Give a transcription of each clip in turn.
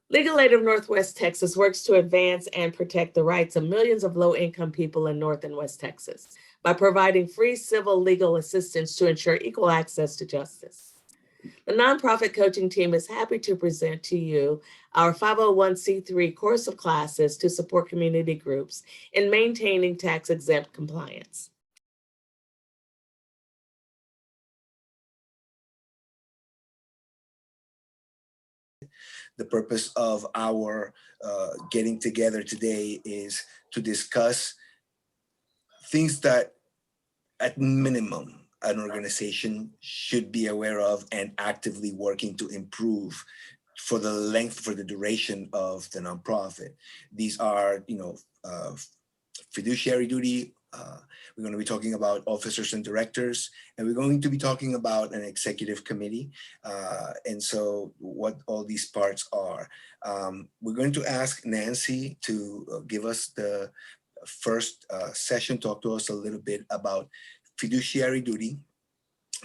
Legal Aid of Northwest Texas works to advance and protect the rights of millions of low-income people in North and West Texas by providing free civil legal assistance to ensure equal access to justice. The nonprofit coaching team is happy to present to you our 501c3 course of classes to support community groups in maintaining tax-exempt compliance. The purpose of our getting together today is to discuss things that at minimum an organization should be aware of and actively working to improve for the length, for the duration of the nonprofit. These are, fiduciary duty. We're going to be talking about officers and directors, and we're going to be talking about an executive committee. And so what all these parts are. We're going to ask Nancy to give us the first session, talk to us a little bit about fiduciary duty.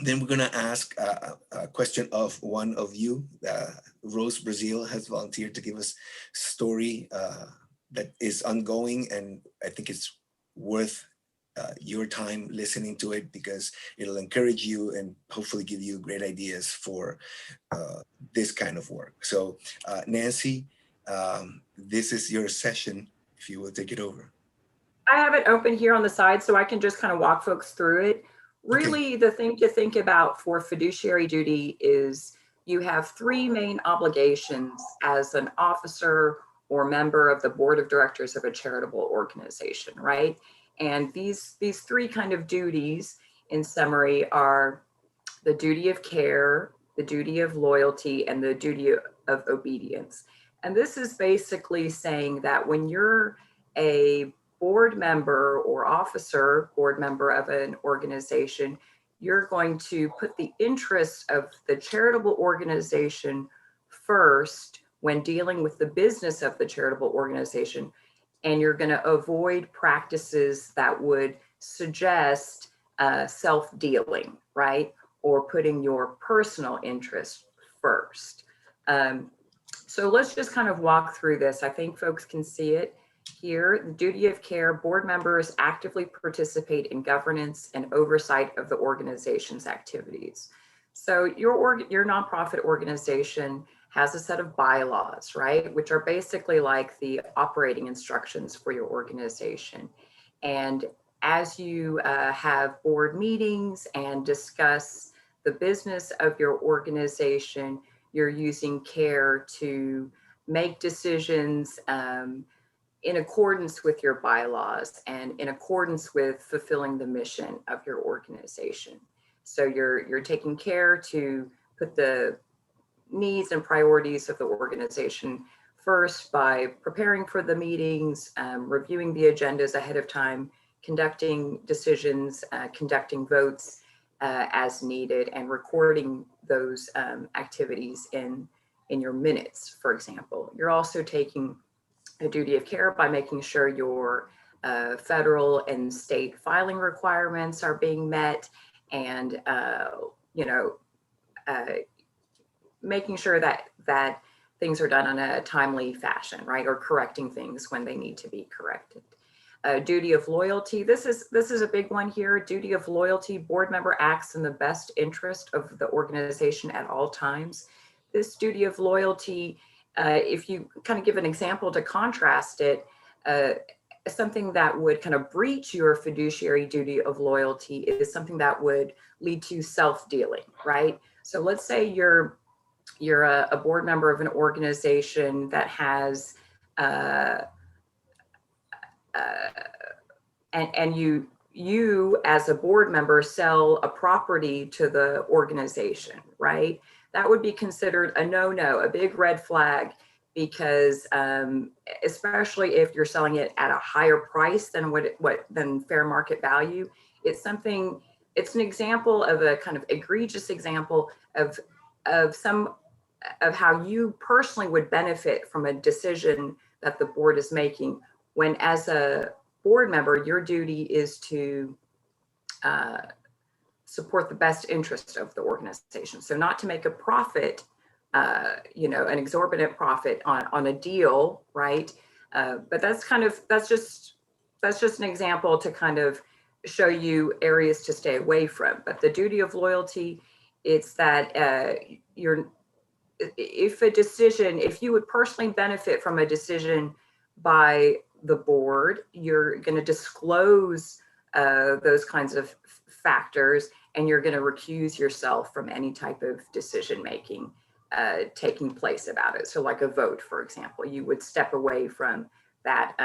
Then we're going to ask a question of one of you. Rose Brazil has volunteered to give us a story that is ongoing, and I think it's worth your time listening to it because it'll encourage you and hopefully give you great ideas for this kind of work. So Nancy, this is your session, if you will take it over. I have it open here on the side so I can just kind of walk folks through it. Really, the thing to think about for fiduciary duty is you have three main obligations as an officer or member of the board of directors of a charitable organization, right? And these three kind of duties, in summary, are the duty of care, the duty of loyalty, and the duty of obedience. And this is basically saying that when you're a board member or officer, board member of an organization, you're going to put the interests of the charitable organization first when dealing with the business of the charitable organization. And you're going to avoid practices that would suggest self-dealing, right? Or putting your personal interest first. So let's just kind of walk through this. I think folks can see it here. The duty of care: board members actively participate in governance and oversight of the organization's activities. So your nonprofit organization has a set of bylaws, right? Which are basically like the operating instructions for your organization. And as you have board meetings and discuss the business of your organization, you're using care to make decisions in accordance with your bylaws and in accordance with fulfilling the mission of your organization. So you're taking care to put the needs and priorities of the organization first by preparing for the meetings, reviewing the agendas ahead of time, conducting decisions, conducting votes as needed, and recording those activities in your minutes, for example. You're also taking a duty of care by making sure your federal and state filing requirements are being met, and making sure that things are done in a timely fashion, right? Or correcting things when they need to be corrected. Duty of loyalty. This is a big one here. Duty of loyalty: board member acts in the best interest of the organization at all times. This duty of loyalty, if you kind of give an example to contrast it, something that would kind of breach your fiduciary duty of loyalty is something that would lead to self-dealing, right? So let's say you're a board member of an organization that has and you as a board member sell a property to the organization, right? That would be considered a no-no, a big red flag, because especially if you're selling it at a higher price than than fair market value, it's an example of a kind of egregious example of how you personally would benefit from a decision that the board is making, when as a board member, your duty is to support the best interest of the organization. So not to make a profit, an exorbitant profit on a deal, right? But that's just an example to kind of show you areas to stay away from. But the duty of loyalty, it's that if you would personally benefit from a decision by the board, you're going to disclose those kinds of factors, and you're going to recuse yourself from any type of decision making taking place about it. So like a vote, for example, you would step away from that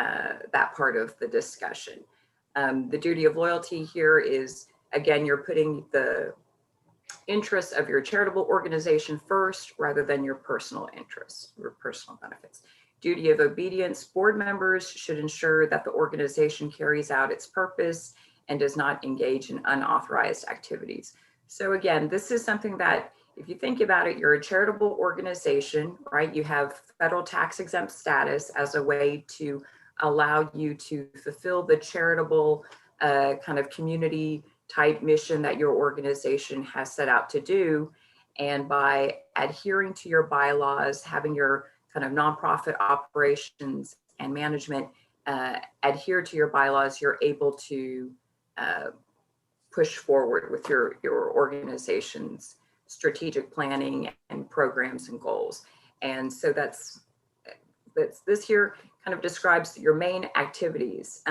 part of the discussion. The duty of loyalty here is, again, you're putting the interests of your charitable organization first rather than your personal interests, your personal benefits. Duty of obedience, board members should ensure that the organization carries out its purpose and does not engage in unauthorized activities. So again, this is something that, if you think about it, you're a charitable organization, right? You have federal tax exempt status as a way to allow you to fulfill the charitable kind of community type mission that your organization has set out to do. And by adhering to your bylaws, having your kind of nonprofit operations and management adhere to your bylaws, you're able to push forward with your organization's strategic planning and programs and goals. And so that's this here kind of describes your main activities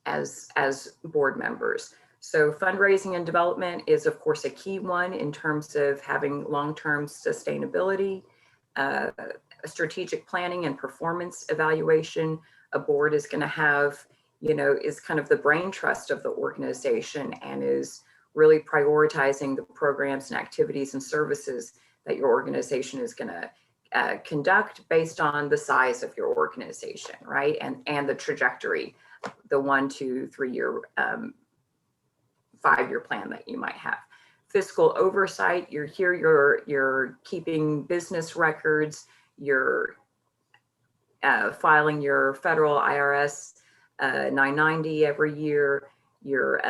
as board members. So fundraising and development is, of course, a key one in terms of having long-term sustainability, strategic planning and performance evaluation. A board is going to have, is kind of the brain trust of the organization and is really prioritizing the programs and activities and services that your organization is going to conduct based on the size of your organization, right? And the trajectory, the 1, 2, 3 year 5-year plan that you might have. Fiscal oversight, you're keeping business records, you're filing your federal IRS 990 every year, you're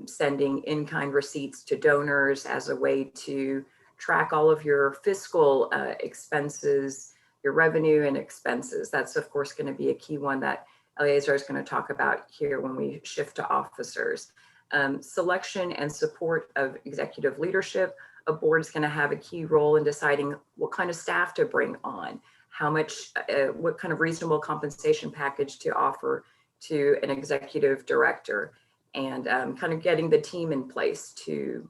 sending in-kind receipts to donors as a way to track all of your fiscal expenses, your revenue and expenses. That's of course going to be a key one that Eleazar is going to talk about here when we shift to officers. Selection and support of executive leadership. A board is going to have a key role in deciding what kind of staff to bring on, how much, what kind of reasonable compensation package to offer to an executive director, and kind of getting the team in place to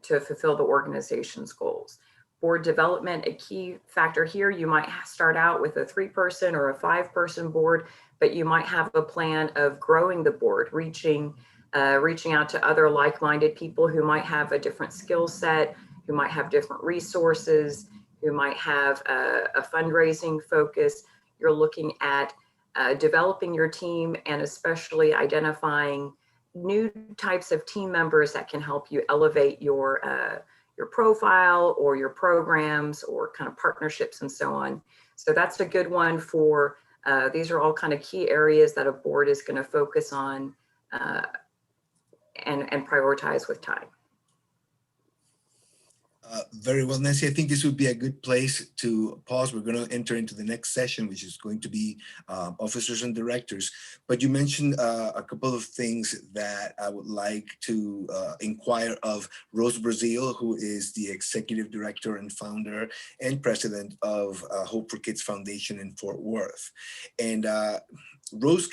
fulfill the organization's goals. Board development, a key factor here, you might start out with a 3-person or a 5-person board, but you might have a plan of growing the board, reaching out to other like-minded people who might have a different skill set, who might have different resources, who might have a fundraising focus. You're looking at developing your team and especially identifying new types of team members that can help you elevate your profile or your programs or kind of partnerships and so on. So that's a good one for, these are all kind of key areas that a board is going to focus on and prioritize with time. Very well, Nancy. I think this would be a good place to pause. We're going to enter into the next session, which is going to be officers and directors. But you mentioned a couple of things that I would like to inquire of Rose Brazil, who is the executive director and founder and president of Hope for Kids Foundation in Fort Worth. And Rose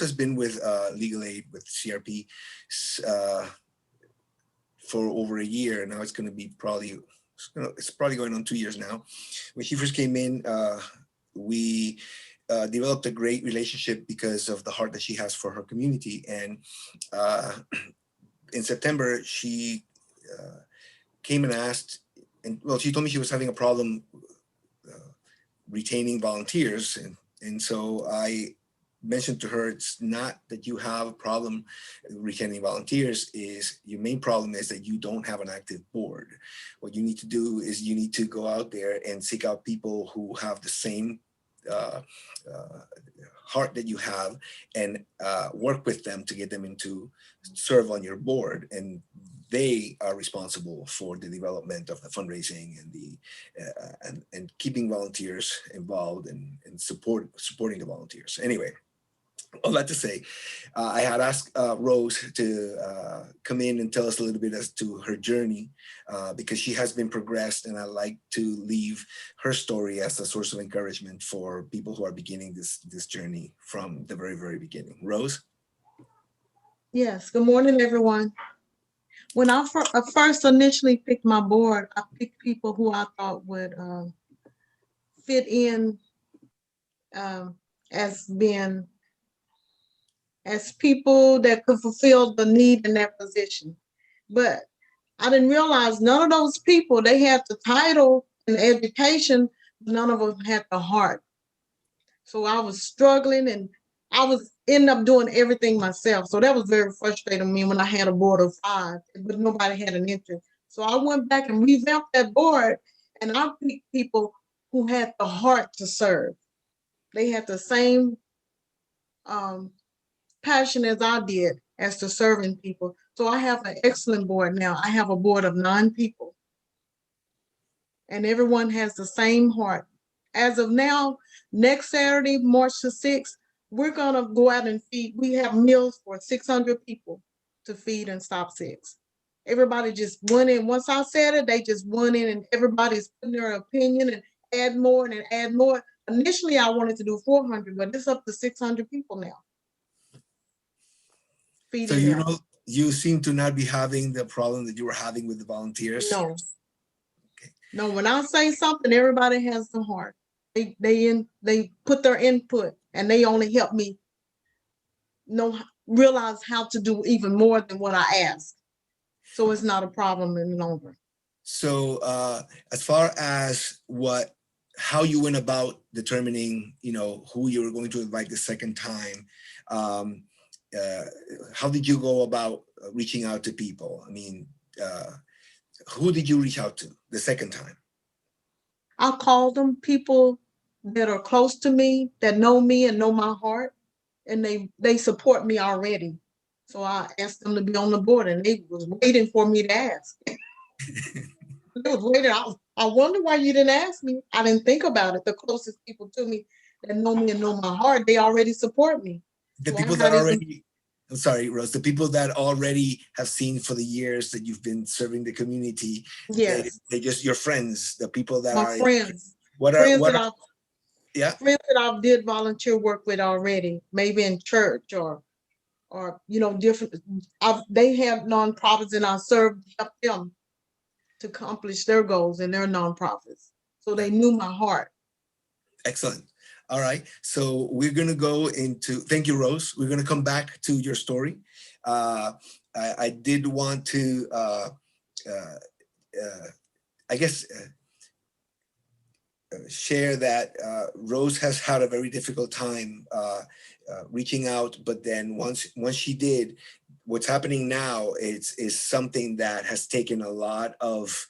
has been with Legal Aid, with CRP, for over a year. Now it's going to be it's probably going on 2 years now. When she first came in, we developed a great relationship because of the heart that she has for her community. And in September, she came and asked, and well, she told me she was having a problem retaining volunteers. And so I mentioned to her, it's not that you have a problem retaining volunteers, is your main problem is that you don't have an active board. What you need to do is you need to go out there and seek out people who have the same heart that you have and work with them to get them into serve on your board. And they are responsible for the development of the fundraising and the and keeping volunteers involved and supporting the volunteers. Anyway, all that to say, I had asked Rose to come in and tell us a little bit as to her journey, because she has been progressed, and I like to leave her story as a source of encouragement for people who are beginning this journey from the very, very beginning. Rose? Yes, good morning, everyone. When I first initially picked my board, I picked people who I thought would fit in as people that could fulfill the need in that position. But I didn't realize none of those people, they had the title and education, but none of them had the heart. So I was struggling, and I was ending up doing everything myself. So that was very frustrating to me when I had a board of 5, but nobody had an interest. So I went back and revamped that board, and I picked people who had the heart to serve. They had the same passion as I did as to serving people. So I have an excellent board now. I have a board of 9 people, and everyone has the same heart. As of now, next Saturday, March the 6th, we're gonna go out and feed. We have meals for 600 people to feed in Stop 6. Everybody just went in. Once I said it, they just went in, and everybody's putting their opinion and add more and add more. Initially, I wanted to do 400, but it's up to 600 people now. So you seem to not be having the problem that you were having with the volunteers. No. Okay. No, when I say something, everybody has the heart. They put their input, and they only help me realize how to do even more than what I asked. So it's not a problem any longer. So as far as how you went about determining, who you were going to invite the second time, how did you go about reaching out to people? I mean, who did you reach out to the second time? I called them people that are close to me, that know me and know my heart, and they support me already. So I asked them to be on the board, and they was waiting for me to ask. They was waiting. I wonder why you didn't ask me. I didn't think about it. The closest people to me that know me and know my heart, they already support me. The people that already, I'm sorry, Rose, the people that already have seen for the years that you've been serving the community, yes, they just your friends, the people that my are friends. friends that I did volunteer work with already, maybe in church or different. They have nonprofits, and I help them to accomplish their goals in their nonprofits. So they knew my heart. Excellent. All right. So we're going to go into, thank you, Rose. We're going to come back to your story. I did want to, share that Rose has had a very difficult time reaching out, but then once she did, what's happening now is something that has taken a lot of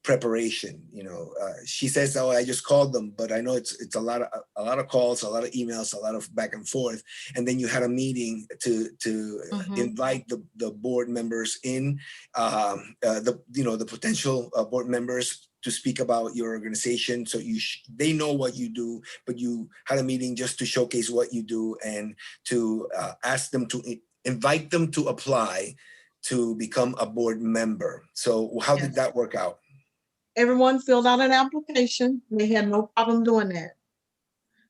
preparation. She says, "Oh, I just called them," but I know it's a lot of calls, a lot of emails, a lot of back and forth, and then you had a meeting to invite the board members in, the potential board members to speak about your organization, so they know what you do, but you had a meeting just to showcase what you do and to ask them to invite them to apply to become a board member. So how did that work out? Everyone filled out an application. They had no problem doing that.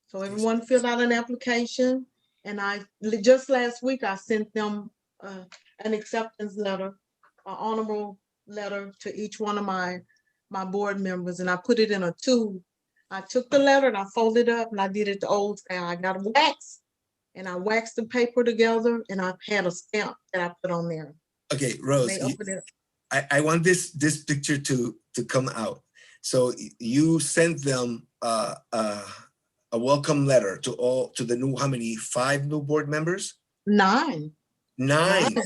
So everyone filled out an application, and just last week I sent them an acceptance letter, an honorable letter to each one of my board members, and I put it in a tube. I took the letter and I folded it up, and I did it the old style. I got a wax, and I waxed the paper together, and I had a stamp that I put on there. Okay, Rose, I want this picture to come out. So you sent them a welcome letter to the new, how many, 5 new board members? 9. 9.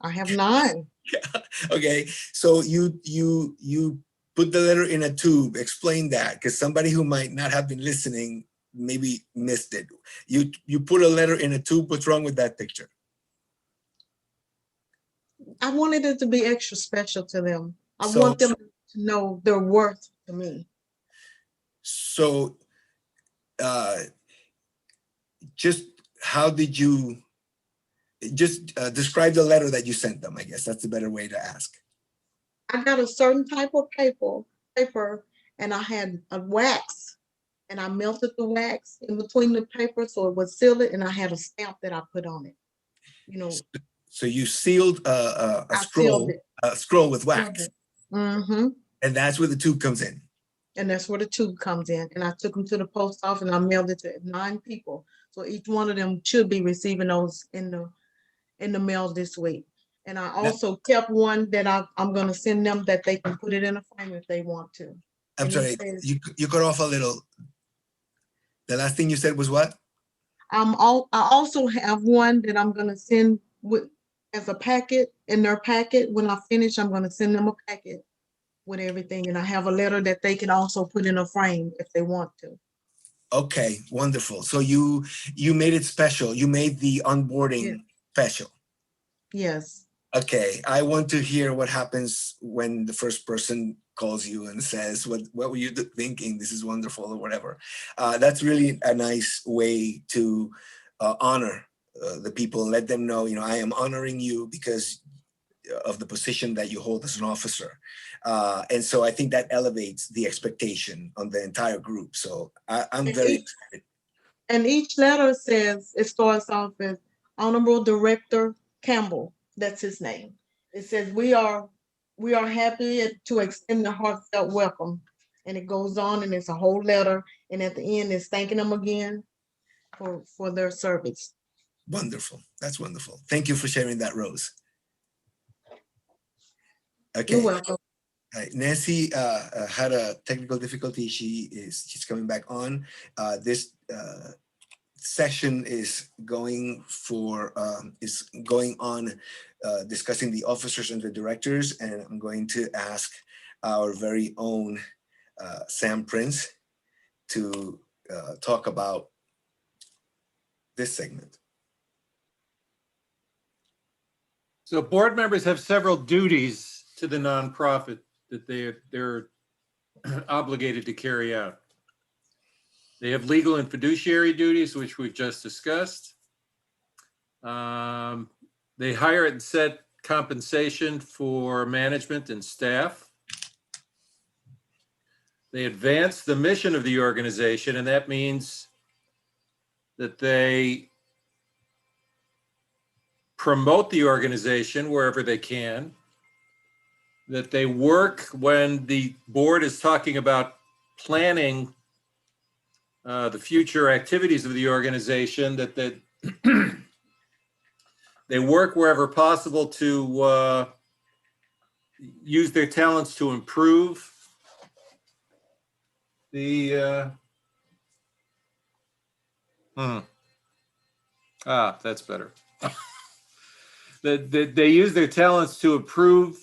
I have 9. Yeah. Okay, so you put the letter in a tube. Explain that, because somebody who might not have been listening maybe missed it. You put a letter in a tube. What's wrong with that picture? I wanted it to be extra special to them. I So- want them to know their worth to me. So, just how did you, just describe the letter that you sent them, I guess that's a better way to ask. I got a certain type of paper, and I had a wax, and I melted the wax in between the paper so it would seal it, and I had a stamp that I put on it. You know, So you sealed a I scroll, sealed it. a scroll with wax, Mm-hmm. and that's where the tube comes in. And that's where the tube comes in. And I took them to the post office and I mailed it to 9 people. So each one of them should be receiving those in the mail this week. And I also kept one that I'm gonna send them that they can put it in a frame if they want to. I'm And it sorry, says- you cut off a little. The last thing you said was what? I also have one that I'm gonna send with as a packet in their packet. When I finish, I'm gonna send them a packet with everything. And I have a letter that they can also put in a frame if they want to. Okay, wonderful. So you made it special. You made the onboarding Yeah. special. Yes. Okay, I want to hear what happens when the first person calls you and says, what were you thinking? This is wonderful or whatever. That's really a nice way to honor the people, let them know, I am honoring you because of the position that you hold as an officer. And so I think that elevates the expectation on the entire group. So I'm And very each- excited. And each letter says, it starts off as Honorable Director Campbell, that's his name. It says, we are happy to extend a heartfelt welcome. And it goes on and it's a whole letter. And at the end, it's thanking them again for their service. Wonderful. That's wonderful. Thank you for sharing that, Rose. You're Okay. welcome. Nancy had a technical difficulty. She's coming back on. This session is going on discussing the officers and the directors, and I'm going to ask our very own Sam Prince to talk about this segment. So board members have several duties to the nonprofit that they're obligated to carry out. They have legal and fiduciary duties, which we've just discussed. They hire and set compensation for management and staff. They advance the mission of the organization, and that means that they promote the organization wherever they can, that they work when the board is talking about planning the future activities of the organization, that they work wherever possible to use their talents to improve the that's better. They use their talents to improve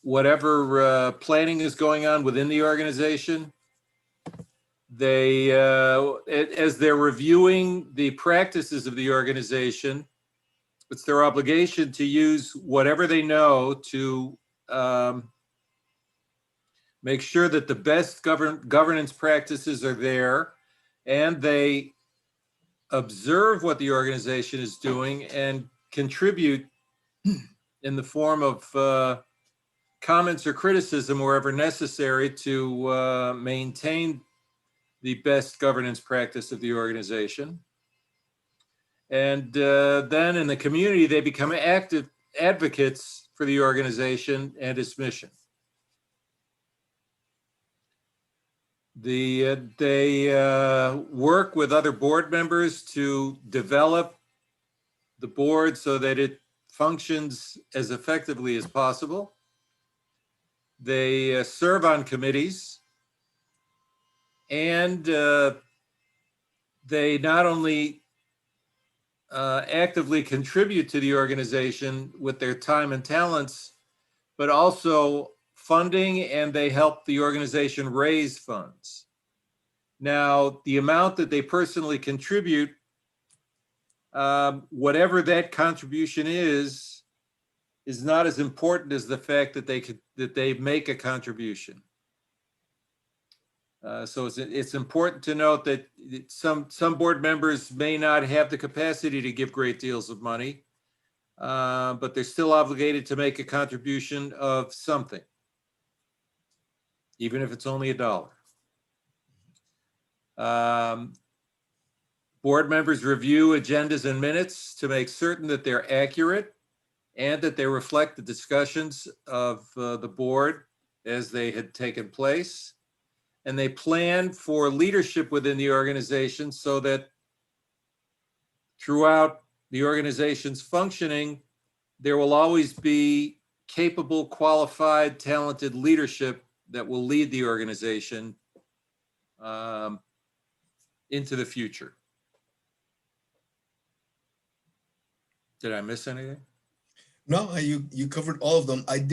whatever planning is going on within the organization. They, as they're reviewing the practices of the organization, it's their obligation to use whatever they know to make sure that the best governance practices are there, and they observe what the organization is doing and contribute in the form of comments or criticism wherever necessary to maintain the best governance practice of the organization. And then in the community, they become active advocates for the organization and its mission. They work with other board members to develop the board so that it functions as effectively as possible. They serve on committees, and they not only actively contribute to the organization with their time and talents, but also funding, and they help the organization raise funds. Now, the amount that they personally contribute, whatever that contribution is is not as important as the fact that they make a contribution. So it's important to note that some board members may not have the capacity to give great deals of money, but they're still obligated to make a contribution of something, even if it's only $1. Board members review agendas and minutes to make certain that they're accurate and that they reflect the discussions of the board as they had taken place. And they plan for leadership within the organization so that throughout the organization's functioning, there will always be capable, qualified, talented leadership that will lead the organization into the future. Did I miss anything? No, you covered all of them. I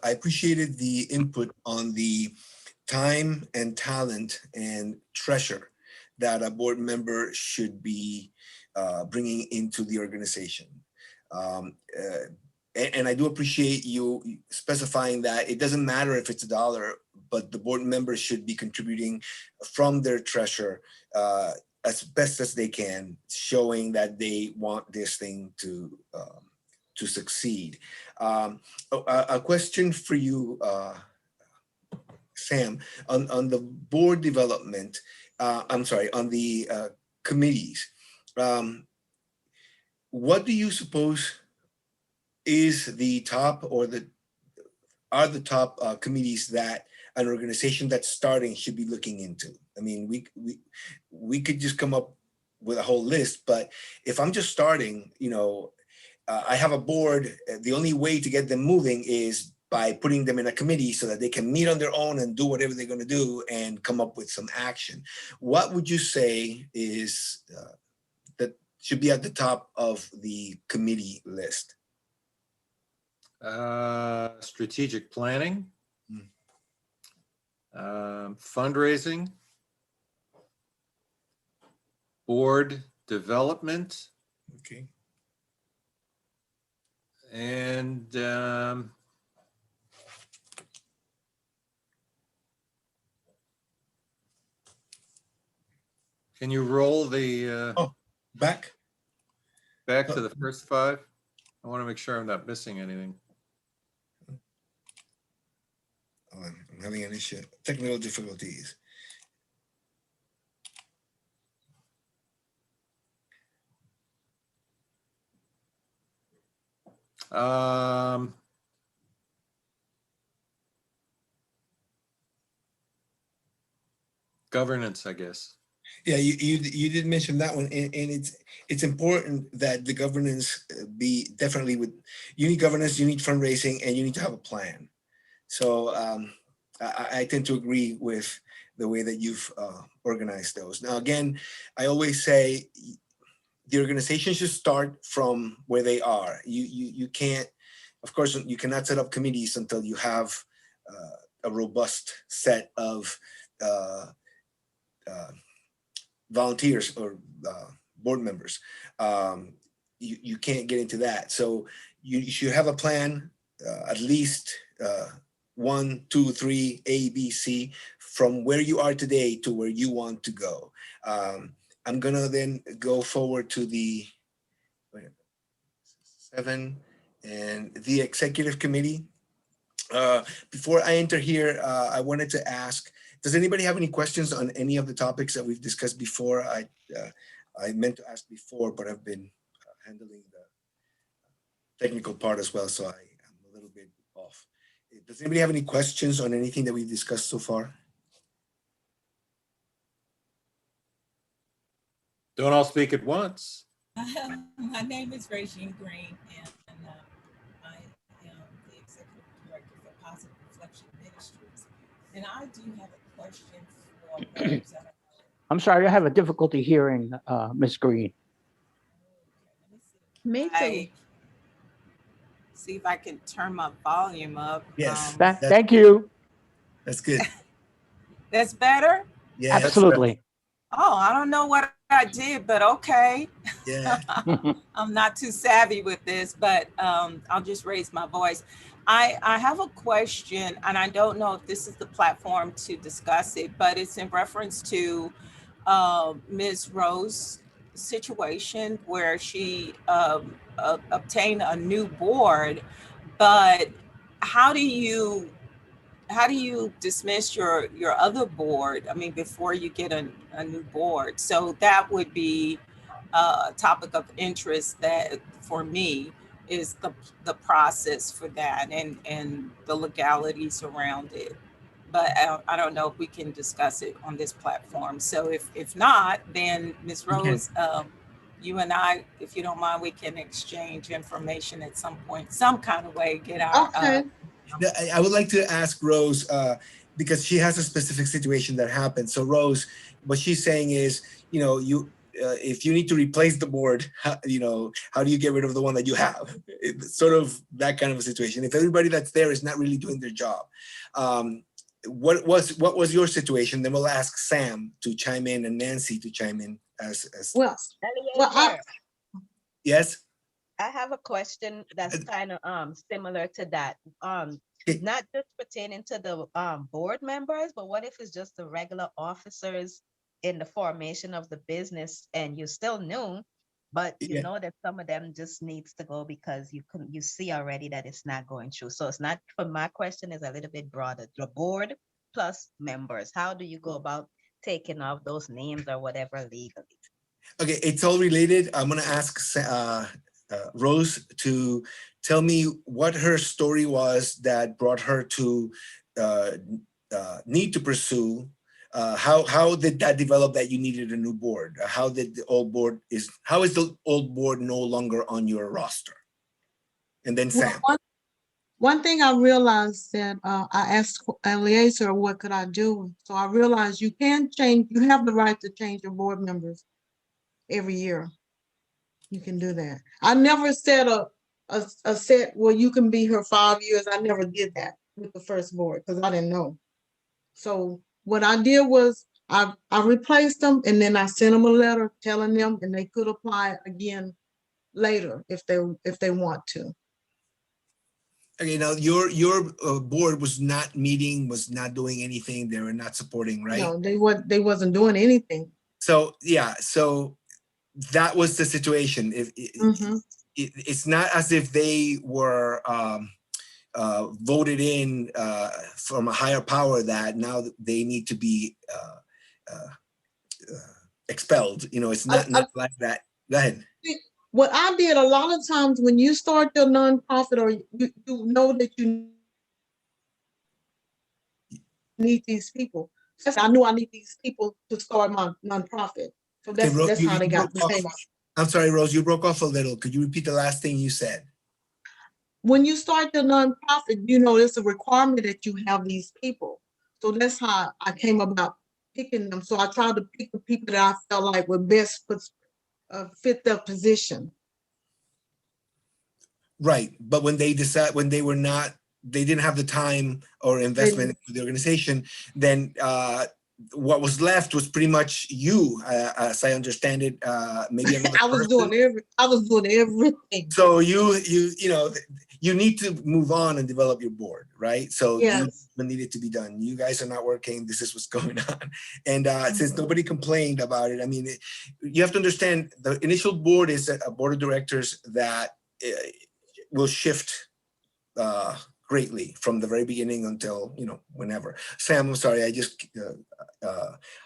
appreciated the input on the time and talent and treasure that a board member should be bringing into the organization. And I do appreciate you specifying that it doesn't matter if it's $1, but the board members should be contributing from their treasure as best as they can, showing that they want this thing to succeed. A question for you, Sam, on the board development, I'm sorry, on the committees. What do you suppose is the top or the top committees that an organization that's starting should be looking into? I mean, we could just come up with a whole list, but if I'm just starting, you know, I have a board, the only way to get them moving is by putting them in a committee so that they can meet on their own and do whatever they're going to do and come up with some action. What would you say is that should be at the top of the committee list? Strategic planning, fundraising, board development, Okay. and can you roll the Back to the first 5? I want to make sure I'm not missing anything. I'm having an issue, technical difficulties. Governance, I guess. Yeah, you did mention that one, and it's important that the governance be definitely with, you need governance, you need fundraising, and you need to have a plan. So I tend to agree with the way that you've organized those. Now, again, I always say the organization should start from where they are. You can't, of course, you cannot set up committees until you have a robust set of volunteers or board members. You can't get into that. So you should have a plan, at least 1, 2, 3, A, B, C, from where you are today to where you want to go. I'm gonna then go forward to the 7 and the executive committee. Before I enter here, I wanted to ask, does anybody have any questions on any of the topics that we've discussed before? I meant to ask before, but I've been handling the technical part as well, so I am a little bit off. Does anybody have any questions on anything that we've discussed so far? Don't all speak at once. My name is Regine Green, and I am the Executive Director for Positive Reflection Ministries. And I do have a question for those that are. I'm sorry, I have a difficulty hearing Ms. Green. Me too. I see if I can turn my volume up. Yes. Thank you. That's good. That's better? Yeah. Absolutely. Oh, I don't know what I did, but okay. Yeah. I'm not too savvy with this, but I'll just raise my voice. I have a question, and I don't know if this is the platform to discuss it, but it's in reference to Ms. Rose's situation where she obtained a new board, but how do you dismiss your other board? I mean, before you get a new board. So that would be a topic of interest that for me is the process for that and the legalities around it. But I don't know if we can discuss it on this platform. So if not, then Ms. Rose, you and I, if you don't mind, we can exchange information at some point, some kind of way, get our Okay, I would like to ask Rose, because she has a specific situation that happened. So Rose, what she's saying is, if you need to replace the board, how do you get rid of the one that you have? It's sort of that kind of a situation. If everybody that's there is not really doing their job. What was your situation? Then we'll ask Sam to chime in and Nancy to chime in as well, Eliezer, yes. I have a question that's kind of similar to that. Okay. Not just pertaining to the board members, but what if it's just the regular officers in the formation of the business and you're still new, but you Yeah. know that some of them just needs to go because you see already that it's not going through. So it's not, for my question is a little bit broader. The board plus members, how do you go about taking off those names or whatever legally? Okay, it's all related. I'm gonna ask Rose to tell me what her story was that brought her to need to pursue. How did that develop that you needed a new board? How is the old board no longer on your roster? And then well, Sam. one thing I realized that I asked Eliezer, what could I do? So I realized you can change, you have the right to change your board members every year. You can do that. I never set a set where you can be here 5 years. I never did that with the first board because I didn't know. So what I did was I replaced them and then I sent them a letter telling them and they could apply again later if they want to. Okay, now your board was not meeting, was not doing anything. They were not supporting, right? No, they wasn't doing anything. So yeah, so that was the situation. Mhm. It's not as if they were voted in from a higher power that now they need to be expelled. It's not like that. Go ahead. What I did a lot of times when you start your nonprofit or you know that you need these people. I knew I need these people to start my nonprofit. So Okay, Rose, that's how they got the name. I'm sorry, Rose, you broke off a little. Could you repeat the last thing you said? When you start your nonprofit, it's a requirement that you have these people. So that's how I came about picking them. So I tried to pick the people that I felt like would best fit their position. Right, but when they didn't have the time or investment into the organization, then what was left was pretty much you, as I understand it. Maybe another I was person. doing everything. So you need to move on and develop your board, right? So Yes. you needed to be done. You guys are not working. This is what's going on. And since nobody complained about it, I mean, you have to understand the initial board is a board of directors that will shift greatly from the very beginning until whenever. Sam, I'm sorry, I just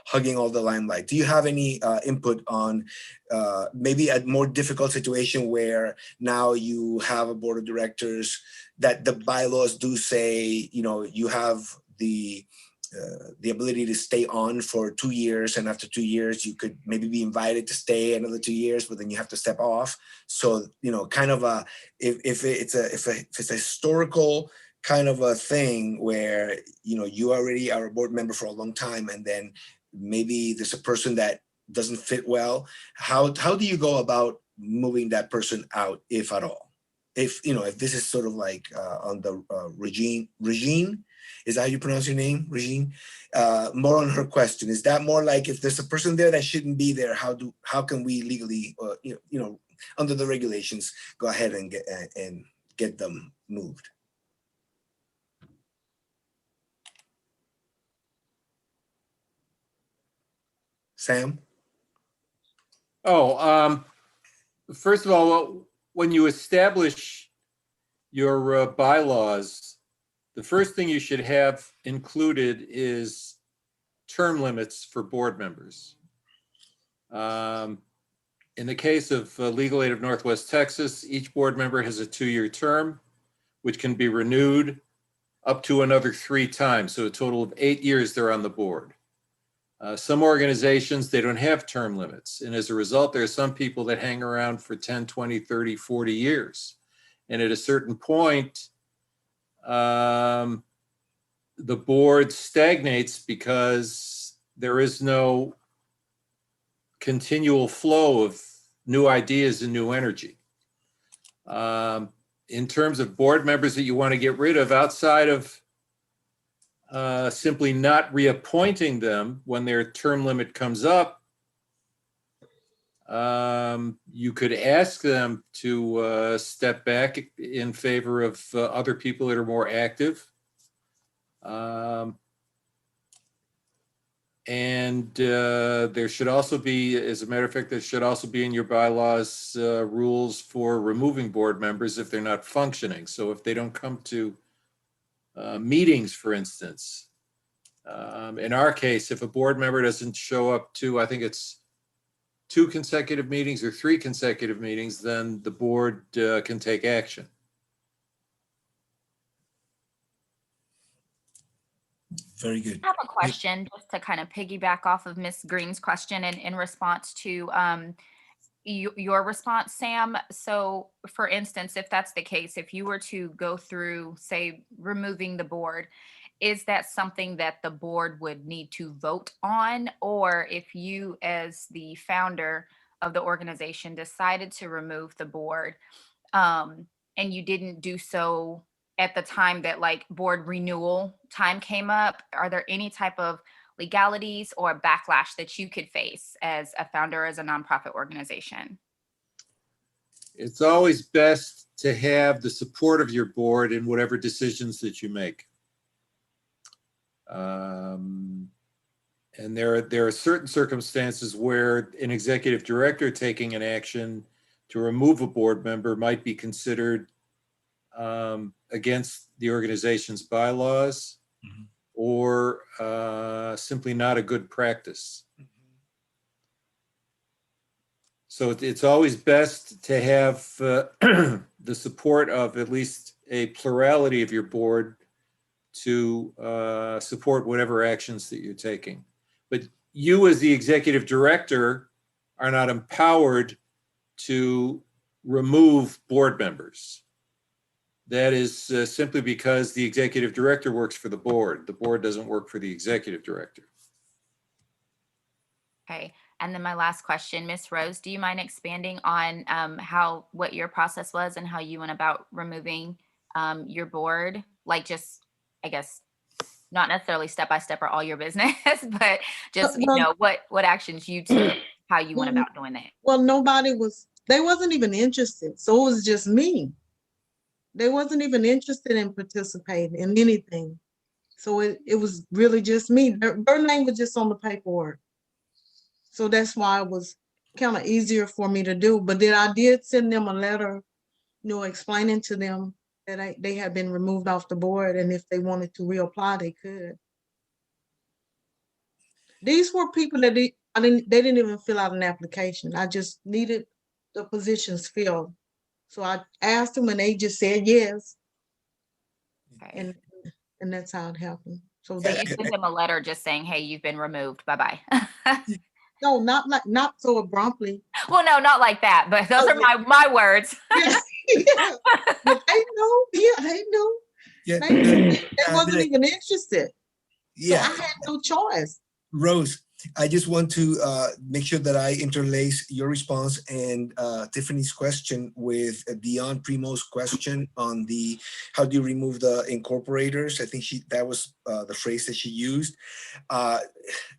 hugging all the limelight. Do you have any input on maybe a more difficult situation where now you have a board of directors that the bylaws do say you have the ability to stay on for 2 years, and after 2 years you could maybe be invited to stay another 2 years, but then you have to step off. So kind of if it's a historical kind of a thing where you already are a board member for a long time, and then maybe there's a person that doesn't fit well. How do you go about moving that person out, if at all? If this is sort of like on the regime Is that how you pronounce your name, Regine? More on her question. Is that more like if there's a person there that shouldn't be there, how can we legally, under the regulations, go ahead and get them moved? Sam? Oh, first of all, when you establish your bylaws, the first thing you should have included is term limits for board members. In the case of Legal Aid of Northwest Texas, each board member has a 2-year term, which can be renewed up to another 3 times. So a total of 8 years they're on the board. Some organizations, they don't have term limits. And as a result, there are some people that hang around for 10, 20, 30, 40 years. And at a certain point, the board stagnates because there is no continual flow of new ideas and new energy. In terms of board members that you want to get rid of, outside of simply not reappointing them when their term limit comes up, you could ask them to step back in favor of other people that are more active. And there should also be, as a matter of fact, there should also be in your bylaws rules for removing board members if they're not functioning. So if they don't come to meetings, for instance, in our case, if a board member doesn't show up to, I think it's 2 consecutive meetings or 3 consecutive meetings, then the board can take action. Very good. I have a question just to kind of piggyback off of Ms. Green's question and in response to your response, Sam. So for instance, if that's the case, if you were to go through, say, removing the board, is that something that the board would need to vote on? Or if you as the founder of the organization decided to remove the board and you didn't do so at the time that like board renewal time came up, are there any type of legalities or backlash that you could face as a founder, as a nonprofit organization? It's always best to have the support of your board in whatever decisions that you make. And there are certain circumstances where an executive director taking an action to remove a board member might be considered against the organization's bylaws, or simply not a good practice. So it's always best to have the support of at least a plurality of your board to support whatever actions that you're taking. But you as the executive director are not empowered to remove board members. That is simply because the executive director works for the board. The board doesn't work for the executive director. Okay. And then my last question, Ms. Rose, do you mind expanding on what your process was and how you went about removing your board? Like just, I guess, not necessarily step-by-step or all your business, but just, what actions you took, how you went about doing that. Well, they wasn't even interested. So it was just me. They wasn't even interested in participating in anything. So it was really just me. Their name was just on the paperwork. So that's why it was kind of easier for me to do. But then I did send them a letter, explaining to them that they had been removed off the board, and if they wanted to reapply, they could. These were people that they didn't even fill out an application. I just needed the positions filled. So I asked them and they just said yes. Okay. And that's how it happened. So So you sent them a letter just saying, hey, you've been removed, bye-bye. no, not so abruptly. Well, no, not like that, but those are my words. Yeah. But they know, they know. Yeah, They wasn't even interested. yeah. So I had no choice. Rose, I just want to make sure that I interlace your response and Tiffany's question with Dion Primo's question on the how do you remove the incorporators? I think that was the phrase that she used.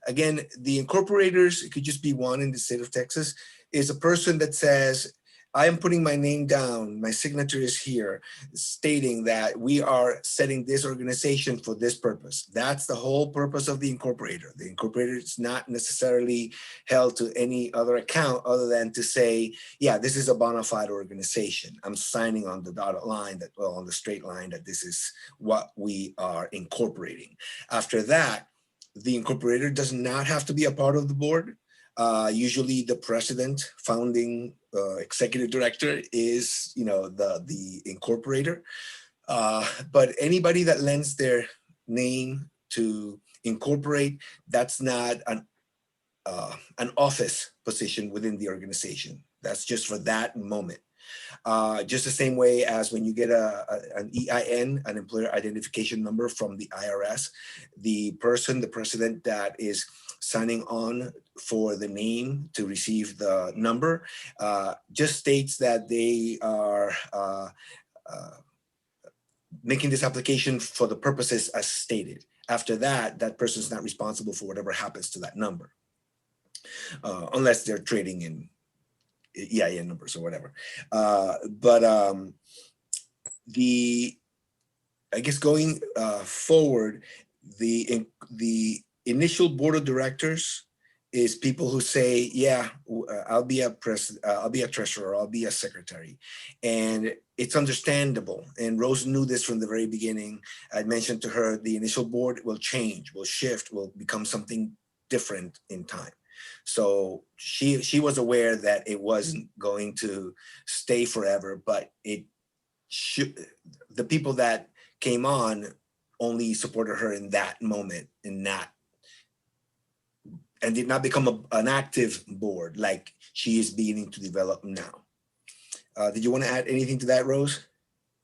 Again, the incorporators, it could just be one in the state of Texas, is a person that says, I am putting my name down, my signature is here, stating that we are setting this organization for this purpose. That's the whole purpose of the incorporator. The incorporator is not necessarily held to any other account other than to say, yeah, this is a bona fide organization. I'm signing on the dotted line, that, well, on the straight line, that this is what we are incorporating. After that, the incorporator does not have to be a part of the board. Usually the president, founding executive director is, the incorporator. But anybody that lends their name to incorporate, that's not an office position within the organization. That's just for that moment. Just the same way as when you get an EIN, an employer identification number from the IRS, the president that is signing on for the name to receive the number just states that they are making this application for the purposes as stated. After that, that person is not responsible for whatever happens to that number, unless they're trading in EIN numbers or whatever. I guess going forward, the initial board of directors is people who say, yeah, I'll be a treasurer, I'll be a secretary. And it's understandable. And Rose knew this from the very beginning. I mentioned to her, the initial board will change, will shift, will become something different in time. So she was aware that it wasn't going to stay forever, but the people that came on only supported her in that moment and did not become an active board like she is beginning to develop now. Did you want to add anything to that, Rose?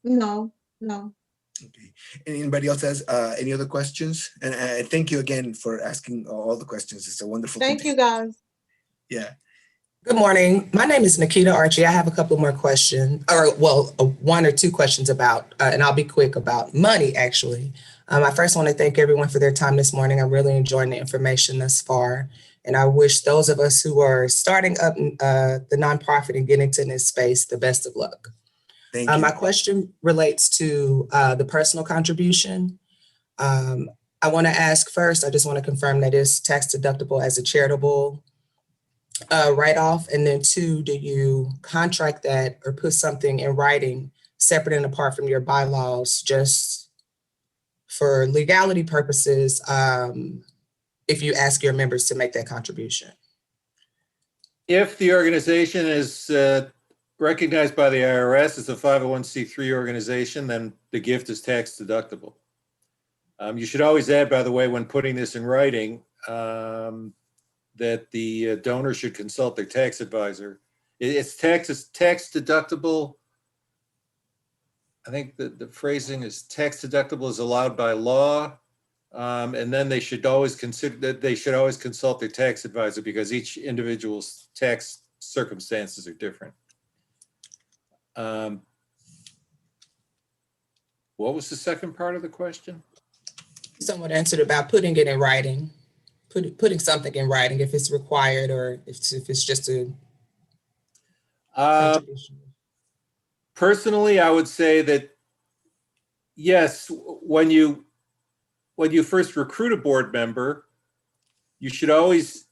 No. Okay. Anybody else has any other questions? And thank you again for asking all the questions. It's a wonderful. Thank you, guys. Yeah. Good morning. My name is Nikita Archie. I have a couple more questions, one or two questions about, and I'll be quick, about money, actually. I first want to thank everyone for their time this morning. I'm really enjoying the information thus far. And I wish those of us who are starting up the nonprofit and getting into this space the best of luck. Thank you. My question relates to the personal contribution. I want to ask first, I just want to confirm that it's tax deductible as a charitable write-off. And then two, do you contract that or put something in writing separate and apart from your bylaws just for legality purposes if you ask your members to make that contribution? If the organization is recognized by the IRS as a 501c3 organization, then the gift is tax deductible. You should always add, by the way, when putting this in writing, that the donor should consult their tax advisor. It's tax deductible. I think the phrasing is tax deductible is allowed by law. And then they should always consult their tax advisor because each individual's tax circumstances are different. What was the second part of the question? Someone answered about putting it in writing, putting something in writing if it's required or if it's just a contribution. Personally, I would say that yes, when you first recruit a board member, you should always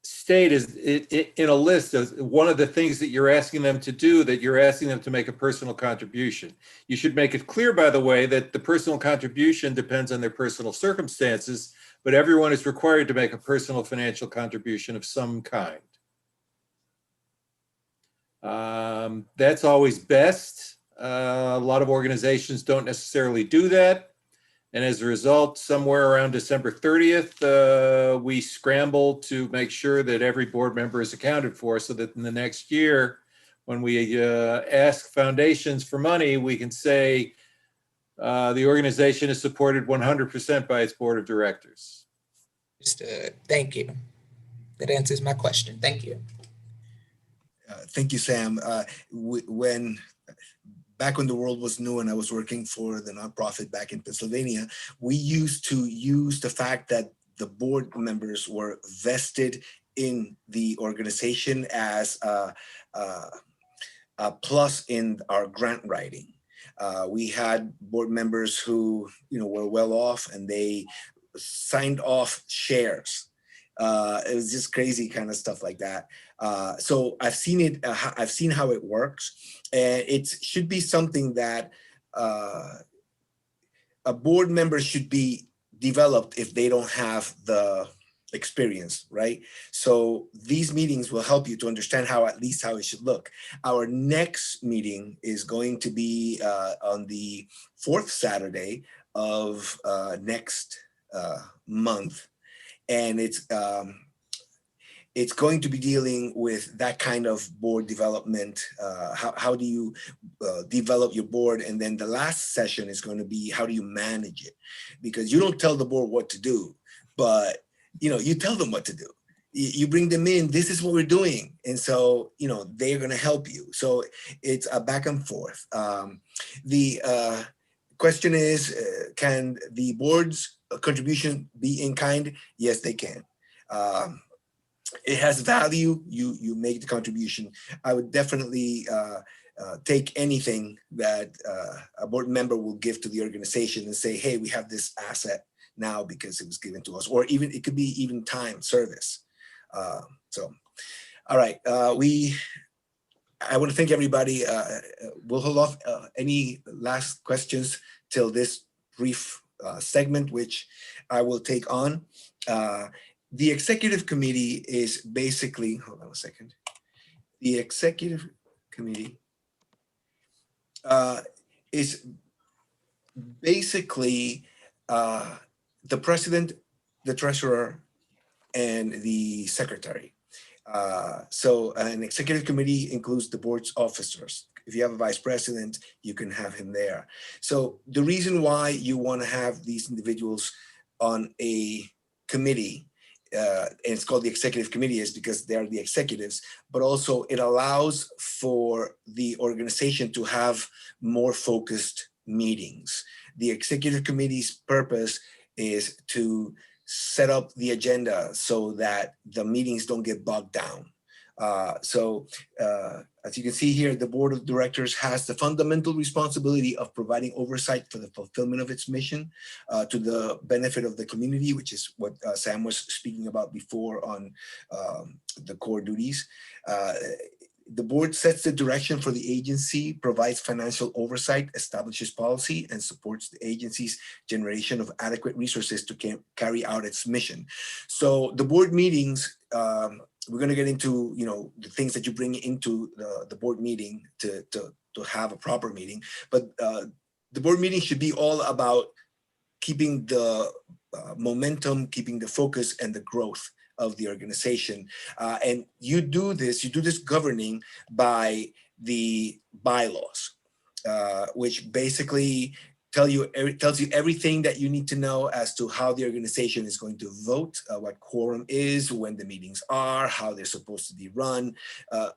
state in a list of one of the things that you're asking them to do, that you're asking them to make a personal contribution. You should make it clear, by the way, that the personal contribution depends on their personal circumstances, but everyone is required to make a personal financial contribution of some kind. That's always best. A lot of organizations don't necessarily do that. And as a result, somewhere around December 30th, we scramble to make sure that every board member is accounted for so that in the next year, when we ask foundations for money, we can say the organization is supported 100% by its board of directors. Understood. Thank you. That answers my question. Thank you. Thank you, Sam. Back when the world was new and I was working for the nonprofit back in Pennsylvania, we used to use the fact that the board members were vested in the organization as a plus in our grant writing. We had board members who, were well off and they signed off shares. It was just crazy kind of stuff like that. So I've seen it. I've seen how it works, and it should be something that a board member should be developed if they don't have the experience, right? So these meetings will help you to understand at least how it should look. Our next meeting is going to be on the 4th Saturday of next month. And it's going to be dealing with that kind of board development. How do you develop your board? And then the last session is going to be how do you manage it? Because you don't tell the board what to do, but you tell them what to do. You bring them in, this is what we're doing. And so, they're going to help you. So it's a back and forth. The question is, can the board's contribution be in kind? Yes, they can. It has value. You make the contribution. I would definitely take anything that a board member will give to the organization and say, hey, we have this asset now because it was given to us, or even it could be even time service. So, all right, I want to thank everybody. We'll hold off any last questions till this brief segment, which I will take on. The executive committee is basically, hold on a second. The executive committee is basically the president, the treasurer, and the secretary. So an executive committee includes the board's officers. If you have a vice president, you can have him there. So the reason why you want to have these individuals on a committee, and it's called the executive committee, is because they're the executives, but also it allows for the organization to have more focused meetings. The executive committee's purpose is to set up the agenda so that the meetings don't get bogged down. As you can see here, the board of directors has the fundamental responsibility of providing oversight for the fulfillment of its mission to the benefit of the community, which is what Sam was speaking about before on the core duties. The board sets the direction for the agency, provides financial oversight, establishes policy, and supports the agency's generation of adequate resources to carry out its mission. So the board meetings, we're going to get into, the things that you bring into the board meeting to have a proper meeting. But the board meeting should be all about keeping the momentum, keeping the focus and the growth of the organization. And you do this governing by the bylaws, which basically tells you everything that you need to know as to how the organization is going to vote, what quorum is, when the meetings are, how they're supposed to be run,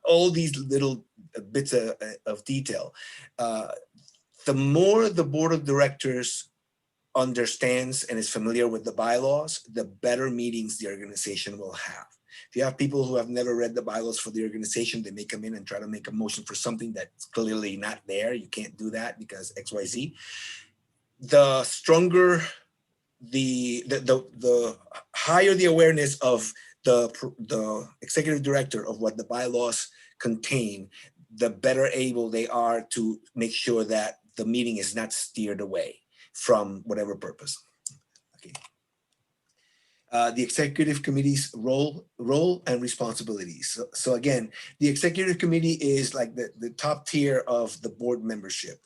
all these little bits of detail. The more the board of directors understands and is familiar with the bylaws, the better meetings the organization will have. If you have people who have never read the bylaws for the organization, they may come in and try to make a motion for something that's clearly not there. You can't do that because XYZ. The stronger the higher the awareness of the executive director of what the bylaws contain, the better able they are to make sure that the meeting is not steered away from whatever purpose. Okay. The executive committee's role and responsibilities. So again, the executive committee is like the top tier of the board membership.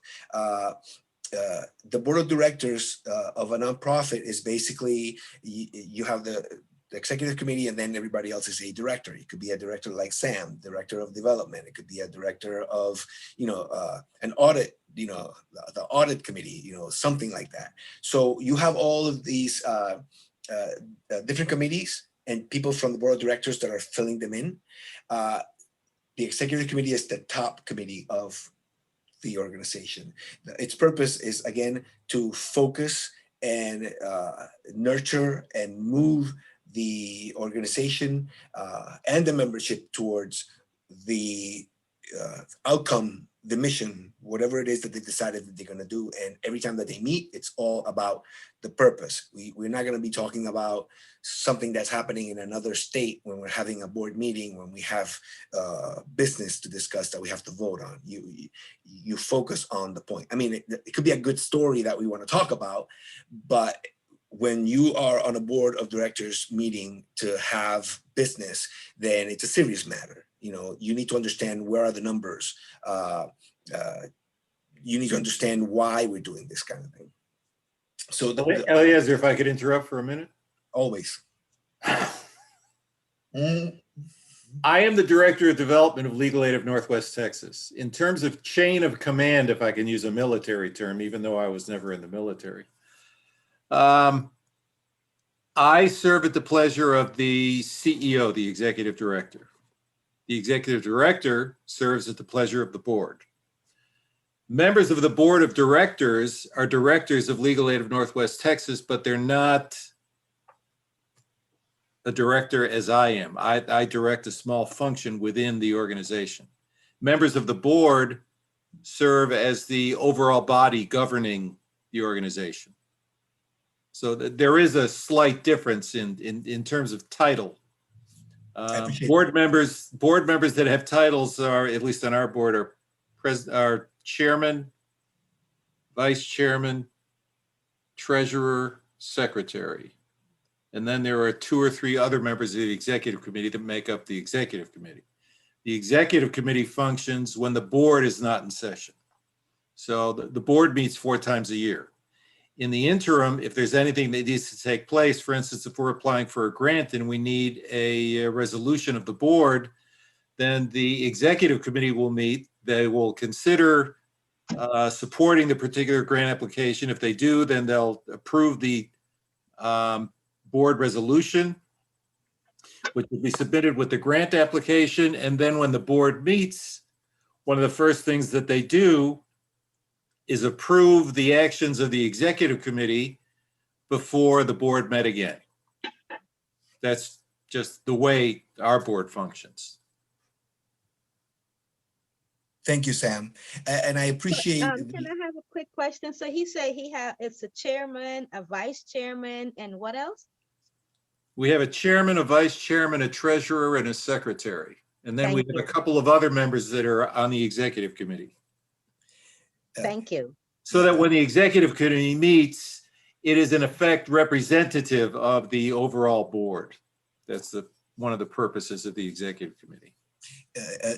The board of directors of a nonprofit is basically, you have the executive committee and then everybody else is a director. It could be a director like Sam, director of development. It could be a director of, an audit, the audit committee, something like that. So you have all of these different committees, and people from the board of directors that are filling them in. The executive committee is the top committee of the organization. Its purpose is, again, to focus and nurture and move the organization and the membership towards the outcome, the mission, whatever it is that they decided that they're going to do. And every time that they meet, it's all about the purpose. We're not going to be talking about something that's happening in another state when we're having a board meeting, when we have business to discuss that we have to vote on. You focus on the point. I mean, it could be a good story that we want to talk about, but when you are on a board of directors meeting to have business, then it's a serious matter. You know, you need to understand where are the numbers. You need to understand why we're doing this kind of thing. So Eliezer, if I could interrupt for a minute. Always. I am the Director of Development of Legal Aid of Northwest Texas. In terms of chain of command, if I can use a military term, even though I was never in the military, I serve at the pleasure of the CEO, the Executive Director. The Executive Director serves at the pleasure of the board. Members of the Board of Directors are directors of Legal Aid of Northwest Texas, but they're not a director as I am. I direct a small function within the organization. Members of the board serve as the overall body governing the organization. So there is a slight difference in terms of title. Board members that have titles are, at least on our board, are chairman, vice chairman, treasurer, secretary. And then there are 2 or 3 other members of the executive committee that make up the executive committee. The executive committee functions when the board is not in session. So the board meets 4 times a year. In the interim, if there's anything that needs to take place, for instance, if we're applying for a grant and we need a resolution of the board, then the executive committee will meet. They will consider supporting the particular grant application. If they do, then they'll approve the board resolution, which will be submitted with the grant application. And then when the board meets, one of the first things that they do is approve the actions of the executive committee before the board met again. That's just the way our board functions. Thank you, Sam. And I appreciate. Can I have a quick question? So he said it's a chairman, a vice chairman, and what else? We have a chairman, a vice chairman, a treasurer, and a secretary. And then we Thank have a you. couple of other members that are on the executive committee. Thank you. So that when the executive committee meets, it is in effect representative of the overall board. That's one of the purposes of the executive committee.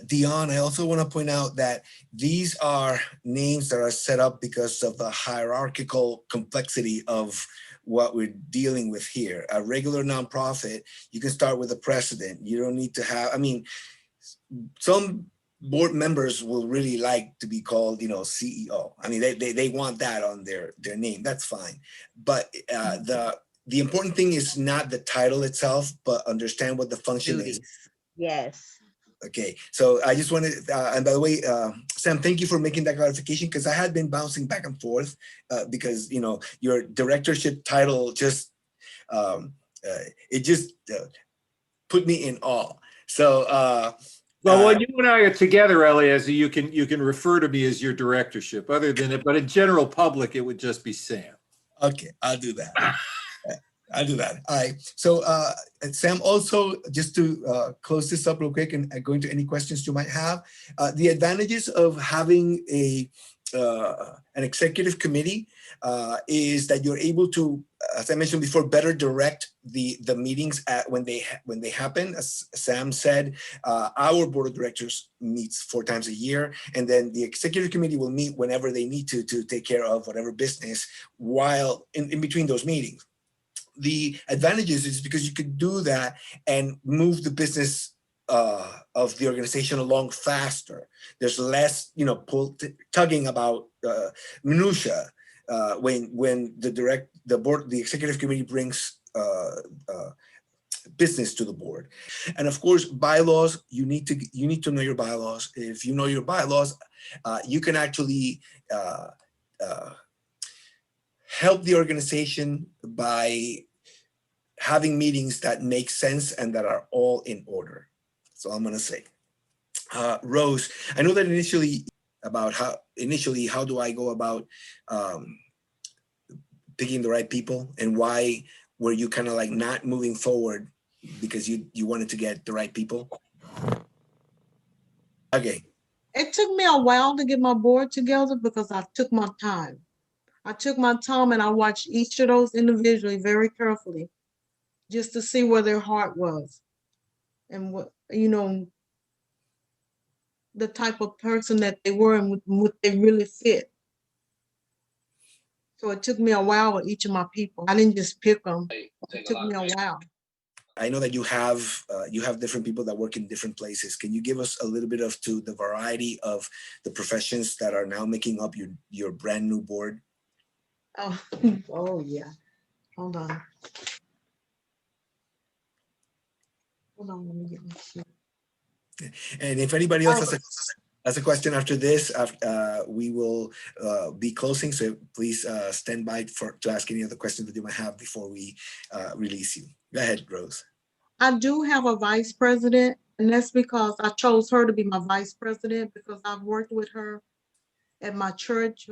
Dion, I also want to point out that these are names that are set up because of the hierarchical complexity of what we're dealing with here. A regular nonprofit, you can start with a president. You don't need to have, I mean, some board members will really like to be called, CEO. I mean, they want that on their name. That's fine. But the important thing is not the title itself, but understand what the function is. Yes. Okay, so I just wanted, and by the way, Sam, thank you for making that clarification, because I had been bouncing back and forth because, your directorship title just, it just put me in awe. So, well, when you and I are together, Eliezer, you can refer to me as your directorship. Other than it, but in general public, it would just be Sam. Okay, I'll do that. I'll do that. All right. So, Sam, also, just to close this up real quick and go into any questions you might have, the advantages of having an executive committee is that you're able to, as I mentioned before, better direct the meetings when they happen. As Sam said, our board of directors meets 4 times a year, and then the executive committee will meet whenever they need to take care of whatever business while in between those meetings. The advantages is because you could do that and move the business of the organization along faster. There's less, tugging about minutia when the executive committee brings business to the board. And of course, bylaws, you need to know your bylaws. If you know your bylaws, you can actually help the organization by having meetings that make sense and that are all in order. That's all I'm gonna say. Rose, I know that initially how do I go about picking the right people, and why were you kind of like not moving forward because you wanted to get the right people? Okay. It took me a while to get my board together because I took my time. I took my time and I watched each of those individually very carefully, just to see where their heart was and what, the type of person that they were and what they really fit. So it took me a while with each of my people. I didn't just pick them. It took me a while. I know that you have different people that work in different places. Can you give us a little bit of the variety of the professions that are now making up your brand new board? Oh yeah. Hold on. Hold on, let me get my sheet. And if anybody else has a question after this, we will be closing. So please stand by to ask any other questions that you might have before we release you. Go ahead, Rose. I do have a vice president, and that's because I chose her to be my vice president because I've worked with her at my church,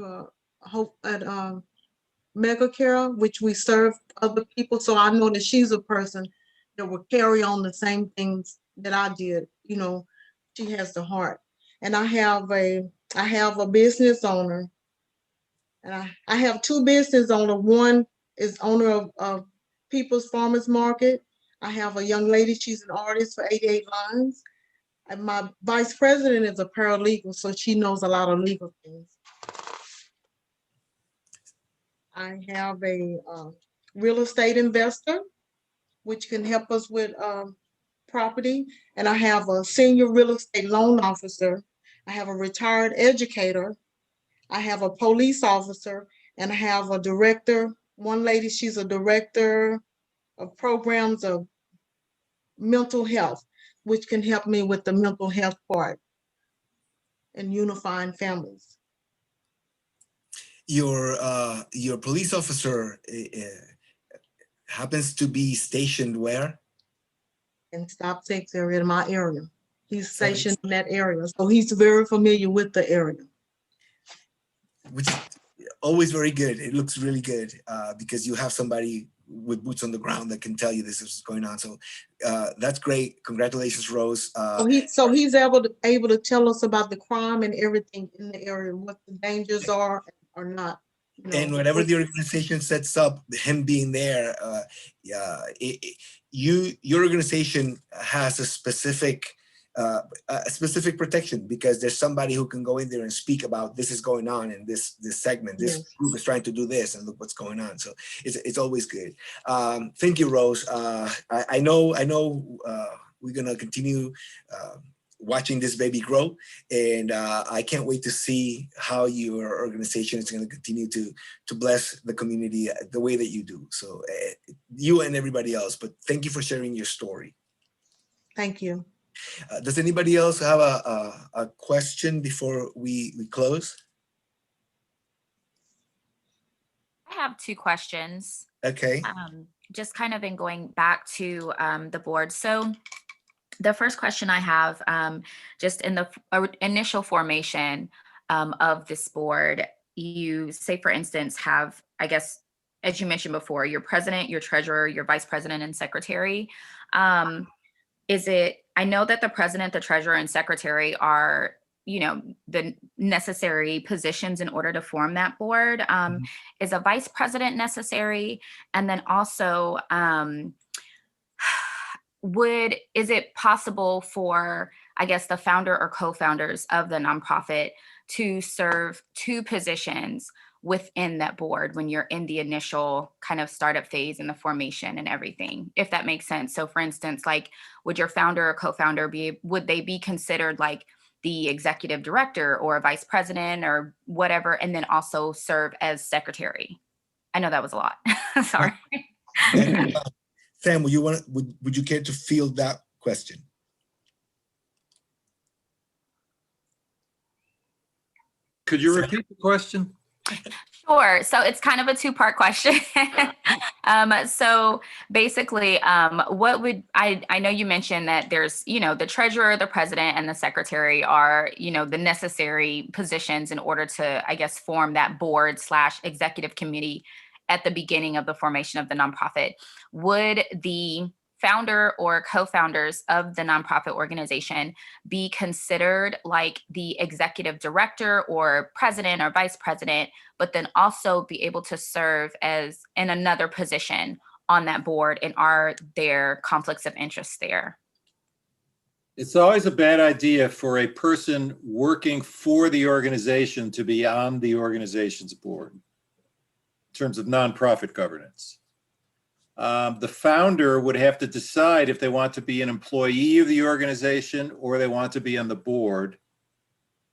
at Mega Care, which we serve other people. So I know that she's a person that will carry on the same things that I did. She has the heart. And I have a business owner, and I have two business owners. One is owner of People's Farmers Market. I have a young lady, she's an artist for 88 Lines. And my vice president is a paralegal, so she knows a lot of legal things. I have a real estate investor, which can help us with property. And I have a senior real estate loan officer. I have a retired educator. I have a police officer, and I have a director. One lady, she's a director of programs of mental health, which can help me with the mental health part and unifying families. Your police officer happens to be stationed where? In Stop Tex area, in my area. He's stationed in that area, so he's very familiar with the area. Which is always very good. It looks really good because you have somebody with boots on the ground that can tell you this is going on. So that's great. Congratulations, Rose. So he's able to tell us about the crime and everything in the area, what the dangers are or not. And whatever the organization sets up, him being there, your organization has a specific protection because there's somebody who can go in there and speak about this is going on in this segment. This group is trying to do this, and look what's going on. So it's always good. Thank you, Rose. I know we're gonna continue watching this baby grow, and I can't wait to see how your organization is going to continue to bless the community the way that you do. So you and everybody else, but thank you for sharing your story. Thank you. Does anybody else have a question before we close? I have two questions. Okay. Just kind of in going back to the board. So the first question I have, just in the initial formation of this board, you say, for instance, have, I guess, as you mentioned before, your president, your treasurer, your vice president, and secretary. I know that the president, the treasurer, and secretary are, the necessary positions in order to form that board. Is a vice president necessary? And then also, is it possible for, I guess, the founder or co-founders of the nonprofit to serve two positions within that board when you're in the initial kind of startup phase and the formation and everything, if that makes sense? So for instance, like, would your founder or co-founder would they be considered like the executive director or a vice president or whatever, and then also serve as secretary? I know that was a lot. Sorry. Sam, would you care to field that question? Could you repeat the question? Sure. So it's kind of a two-part question. So basically, what would I know you mentioned that there's, the treasurer, the president, and the secretary are, the necessary positions in order to, I guess, form that board/executive committee at the beginning of the formation of the nonprofit. Would the founder or co-founders of the nonprofit organization be considered like the executive director or president or vice president, but then also be able to serve as in another position on that board? And are there conflicts of interest there? It's always a bad idea for a person working for the organization to be on the organization's board in terms of nonprofit governance. The founder would have to decide if they want to be an employee of the organization or they want to be on the board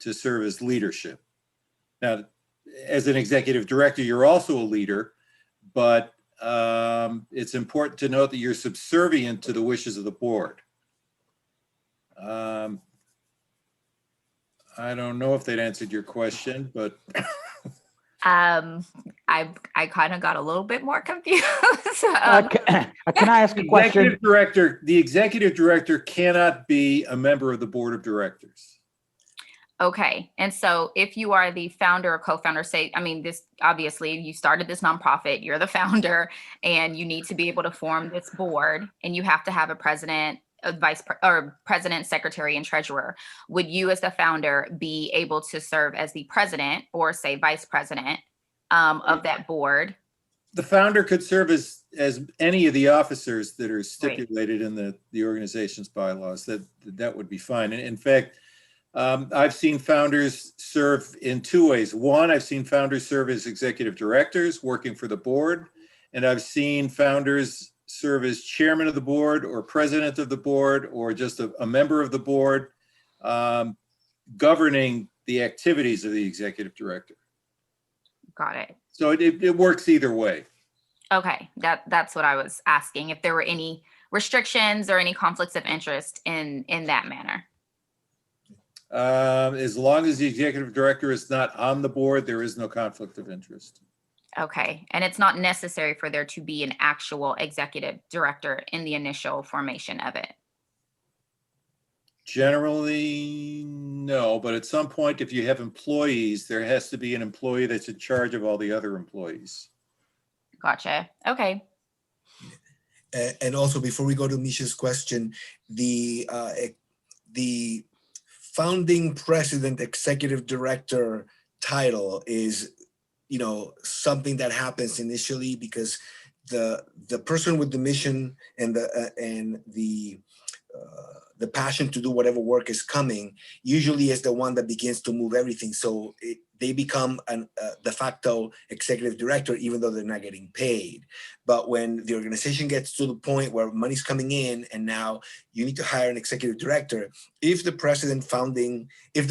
to serve as leadership. Now, as an executive director, you're also a leader, but it's important to note that you're subservient to the wishes of the board. I don't know if that answered your question, but I kind of got a little bit more confused. Can I ask a question? The executive director cannot be a member of the board of directors. Okay. And so if you are the founder or co-founder, this obviously you started this nonprofit, you're the founder, and you need to be able to form this board, and you have to have a president, president, secretary, and treasurer. Would you as the founder be able to serve as the president or say vice president of that board? The founder could serve as any of the officers that are stipulated in the organization's bylaws. That would be fine. And in fact, I've seen founders serve in two ways. One, I've seen founders serve as executive directors working for the board, and I've seen founders serve as chairman of the board or president of the board or just a member of the board, governing the activities of the executive director. Got it. So it works either way. Okay, that's what I was asking, if there were any restrictions or any conflicts of interest in that manner. As long as the executive director is not on the board, there is no conflict of interest. Okay, and it's not necessary for there to be an actual executive director in the initial formation of it. Generally, no, but at some point, if you have employees, there has to be an employee that's in charge of all the other employees. Gotcha. Okay. And also, before we go to Misha's question, the founding president executive director title is, something that happens initially because the person with the mission and the passion to do whatever work is coming usually is the one that begins to move everything. So they become a de facto executive director, even though they're not getting paid. But when the organization gets to the point where money's coming in and now you need to hire an executive director, if the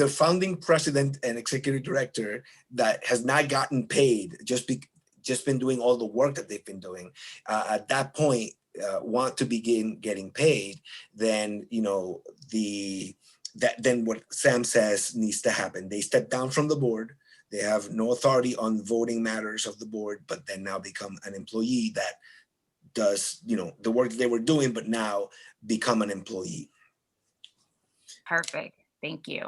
founding president and executive director that has not gotten paid, just been doing all the work that they've been doing, at that point, want to begin getting paid, then then what Sam says needs to happen. They step down from the board. They have no authority on voting matters of the board, but then now become an employee that does the work they were doing, but now become an employee. Perfect. Thank you.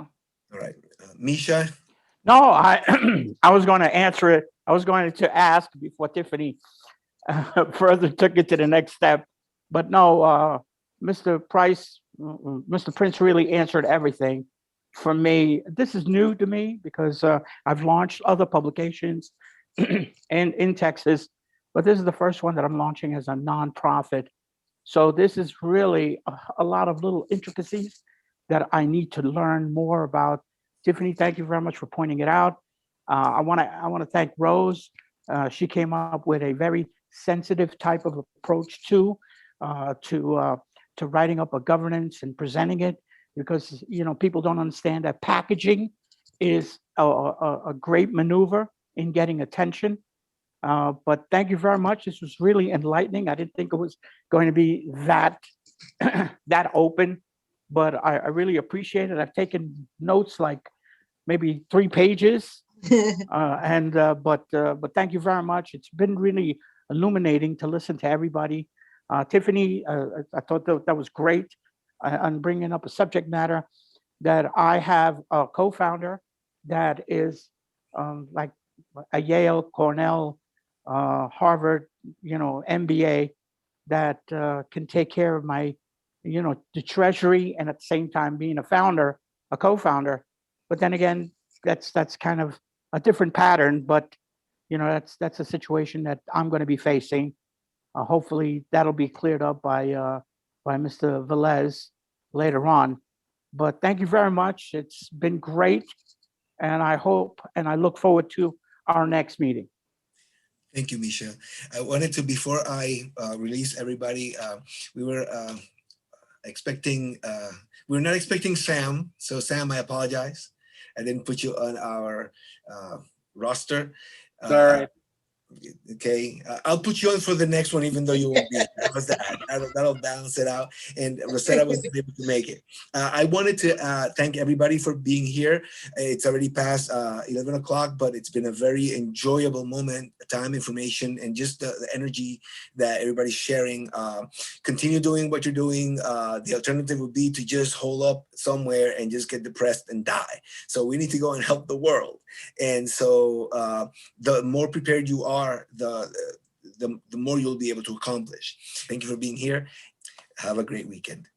All right, Misha. No, I I was going to answer it. I was going to ask before Tiffany further took it to the next step, but no, Mr. Prince really answered everything for me. This is new to me because I've launched other publications and in Texas, but this is the first one that I'm launching as a nonprofit. So this is really a lot of little intricacies that I need to learn more about. Tiffany, thank you very much for pointing it out. I want to thank Rose. She came up with a very sensitive type of approach to writing up a governance and presenting it, because people don't understand that packaging is a great maneuver in getting attention. But thank you very much. This was really enlightening. I didn't think it was going to be that that open, but I really appreciate it. I've taken notes like maybe 3 pages. But thank you very much. It's been really illuminating to listen to everybody. Tiffany, I thought that was great on bringing up a subject matter that I have a co-founder that is like a Yale, Cornell, Harvard, MBA that can take care of my, the treasury, and at the same time being a founder, a co-founder. But then again, that's kind of a different pattern, but that's a situation that I'm going to be facing. Hopefully that'll be cleared up by Mr. Velez later on. But thank you very much. It's been great, and I hope and I look forward to our next meeting. Thank you, Misha. I wanted to, before I release everybody, we were expecting, we were not expecting Sam. So Sam, I apologize. I didn't put you on our roster. Sorry. Okay, I'll put you on for the next one, even though you won't be. How's that? That'll balance it out. And Rosetta wasn't able to make it. I wanted to thank everybody for being here. It's already past 11 o'clock, but it's been a very enjoyable moment, time, information, and just the energy that everybody's sharing. Continue doing what you're doing. The alternative would be to just hole up somewhere and just get depressed and die. So we need to go and help the world. And so the more prepared you are, the more you'll be able to accomplish. Thank you for being here. Have a great weekend.